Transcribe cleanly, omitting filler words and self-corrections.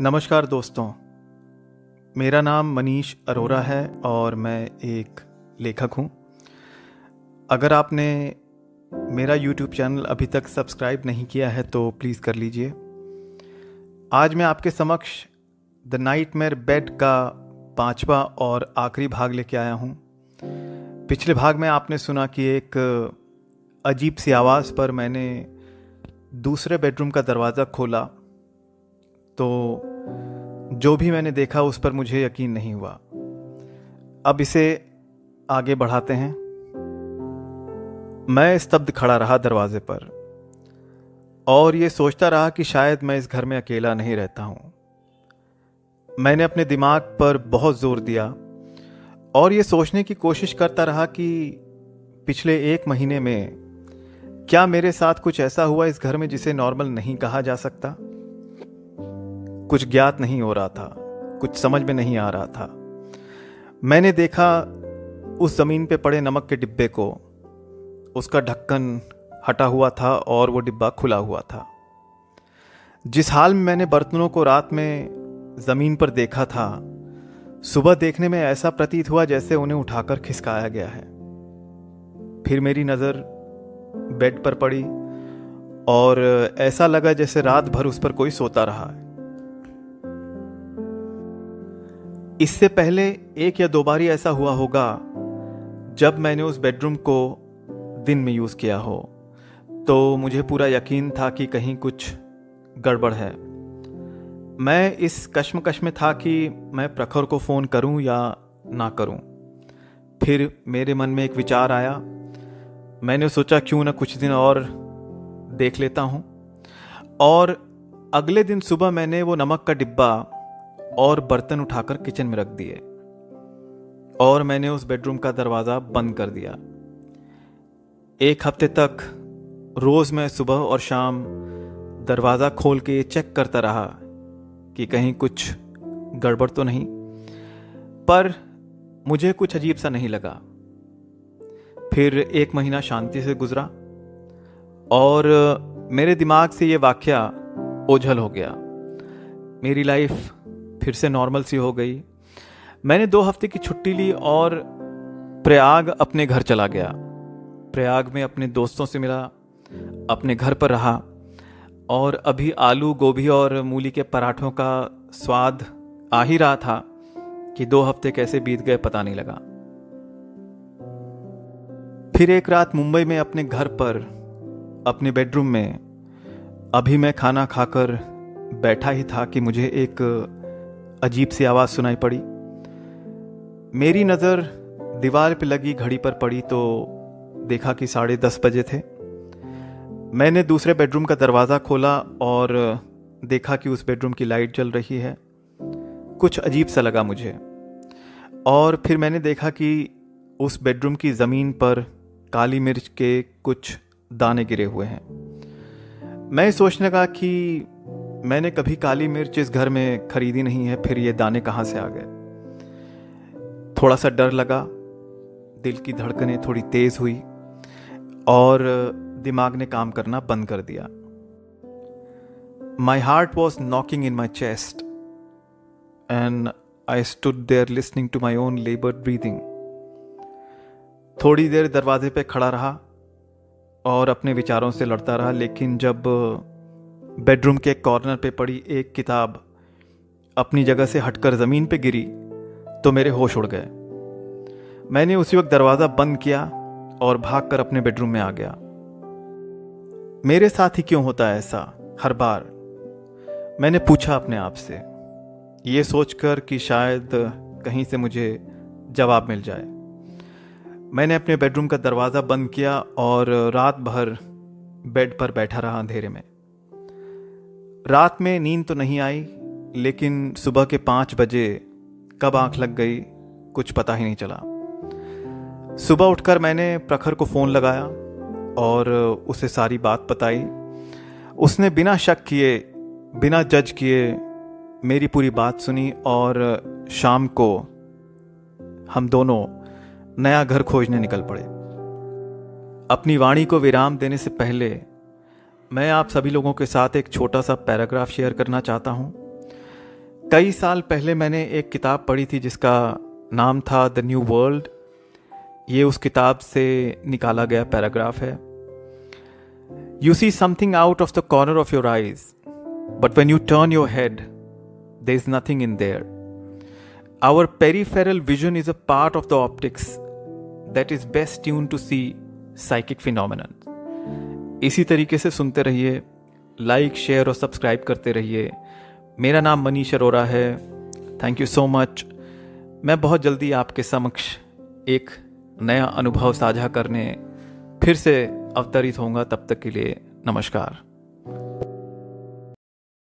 नमस्कार दोस्तों, मेरा नाम मनीष अरोरा है और मैं एक लेखक हूँ। अगर आपने मेरा YouTube चैनल अभी तक सब्सक्राइब नहीं किया है तो प्लीज़ कर लीजिए। आज मैं आपके समक्ष द नाइटमेयर बेड का 5वां और आखिरी भाग लेके आया हूँ। पिछले भाग में आपने सुना कि एक अजीब सी आवाज़ पर मैंने दूसरे बेडरूम का दरवाज़ा खोला तो जो भी मैंने देखा उस पर मुझे यकीन नहीं हुआ। अब इसे आगे बढ़ाते हैं। मैं स्तब्ध खड़ा रहा दरवाजे पर और ये सोचता रहा कि शायद मैं इस घर में अकेला नहीं रहता हूँ। मैंने अपने दिमाग पर बहुत जोर दिया और ये सोचने की कोशिश करता रहा कि पिछले 1 महीने में क्या मेरे साथ कुछ ऐसा हुआ इस घर में जिसे नॉर्मल नहीं कहा जा सकता। कुछ ज्ञात नहीं हो रहा था, कुछ समझ में नहीं आ रहा था। मैंने देखा उस जमीन पे पड़े नमक के डिब्बे को, उसका ढक्कन हटा हुआ था और वो डिब्बा खुला हुआ था। जिस हाल में मैंने बर्तनों को रात में जमीन पर देखा था, सुबह देखने में ऐसा प्रतीत हुआ जैसे उन्हें उठाकर खिसकाया गया है। फिर मेरी नजर बेड पर पड़ी और ऐसा लगा जैसे रात भर उस पर कोई सोता रहा है। इससे पहले 1 या 2 बार ही ऐसा हुआ होगा जब मैंने उस बेडरूम को दिन में यूज़ किया हो, तो मुझे पूरा यकीन था कि कहीं कुछ गड़बड़ है। मैं इस कश्मकश में था कि मैं प्रखर को फ़ोन करूं या ना करूं। फिर मेरे मन में एक विचार आया। मैंने सोचा क्यों ना कुछ दिन और देख लेता हूं। और अगले दिन सुबह मैंने वो नमक का डिब्बा और बर्तन उठाकर किचन में रख दिए और मैंने उस बेडरूम का दरवाज़ा बंद कर दिया। 1 हफ्ते तक रोज़ मैं सुबह और शाम दरवाज़ा खोल के चेक करता रहा कि कहीं कुछ गड़बड़ तो नहीं, पर मुझे कुछ अजीब सा नहीं लगा। फिर 1 महीना शांति से गुजरा और मेरे दिमाग से ये वाकया ओझल हो गया। मेरी लाइफ फिर से नॉर्मल सी हो गई। मैंने 2 हफ्ते की छुट्टी ली और प्रयाग अपने घर चला गया। प्रयाग में अपने दोस्तों से मिला, अपने घर पर रहा और अभी आलू, गोभी और मूली के पराठों का स्वाद आ ही रहा था कि 2 हफ्ते कैसे बीत गए पता नहीं लगा। फिर एक रात मुंबई में अपने घर पर, अपने बेडरूम में, अभी मैं खाना खाकर बैठा ही था कि मुझे एक अजीब सी आवाज़ सुनाई पड़ी। मेरी नज़र दीवार पे लगी घड़ी पर पड़ी तो देखा कि 10:30 बजे थे। मैंने दूसरे बेडरूम का दरवाज़ा खोला और देखा कि उस बेडरूम की लाइट जल रही है। कुछ अजीब सा लगा मुझे। और फिर मैंने देखा कि उस बेडरूम की ज़मीन पर काली मिर्च के कुछ दाने गिरे हुए हैं। मैं सोचने लगा कि मैंने कभी काली मिर्च इस घर में खरीदी नहीं है, फिर ये दाने कहाँ से आ गए। थोड़ा सा डर लगा, दिल की धड़कनें थोड़ी तेज हुई और दिमाग ने काम करना बंद कर दिया। My heart was knocking in my chest and I stood there listening to my own laboured breathing. थोड़ी देर दरवाजे पे खड़ा रहा और अपने विचारों से लड़ता रहा, लेकिन जब बेडरूम के कॉर्नर पे पड़ी एक किताब अपनी जगह से हटकर ज़मीन पे गिरी तो मेरे होश उड़ गए। मैंने उसी वक्त दरवाज़ा बंद किया और भागकर अपने बेडरूम में आ गया। मेरे साथ ही क्यों होता है ऐसा हर बार, मैंने पूछा अपने आप से, ये सोचकर कि शायद कहीं से मुझे जवाब मिल जाए। मैंने अपने बेडरूम का दरवाज़ा बंद किया और रात भर बेड पर बैठा रहा अंधेरे में। रात में नींद तो नहीं आई, लेकिन सुबह के 5 बजे कब आंख लग गई कुछ पता ही नहीं चला। सुबह उठकर मैंने प्रखर को फ़ोन लगाया और उसे सारी बात बताई। उसने बिना शक किए, बिना जज किए मेरी पूरी बात सुनी और शाम को हम दोनों नया घर खोजने निकल पड़े। अपनी वाणी को विराम देने से पहले मैं आप सभी लोगों के साथ एक छोटा सा पैराग्राफ शेयर करना चाहता हूँ। कई साल पहले मैंने एक किताब पढ़ी थी जिसका नाम था द न्यू वर्ल्ड। ये उस किताब से निकाला गया पैराग्राफ है। You see something out of the corner of your eyes, but when you turn your head there is nothing in there. Our peripheral vision is a part of the optics that is best tuned to see psychic phenomenon. इसी तरीके से सुनते रहिए, like, share और subscribe करते रहिए। मेरा नाम मनीष अरोरा है। Thank you so much. मैं बहुत जल्दी आपके समक्ष एक नया अनुभव साझा करने फिर से अवतरित होऊंगा। तब तक के लिए नमस्कार।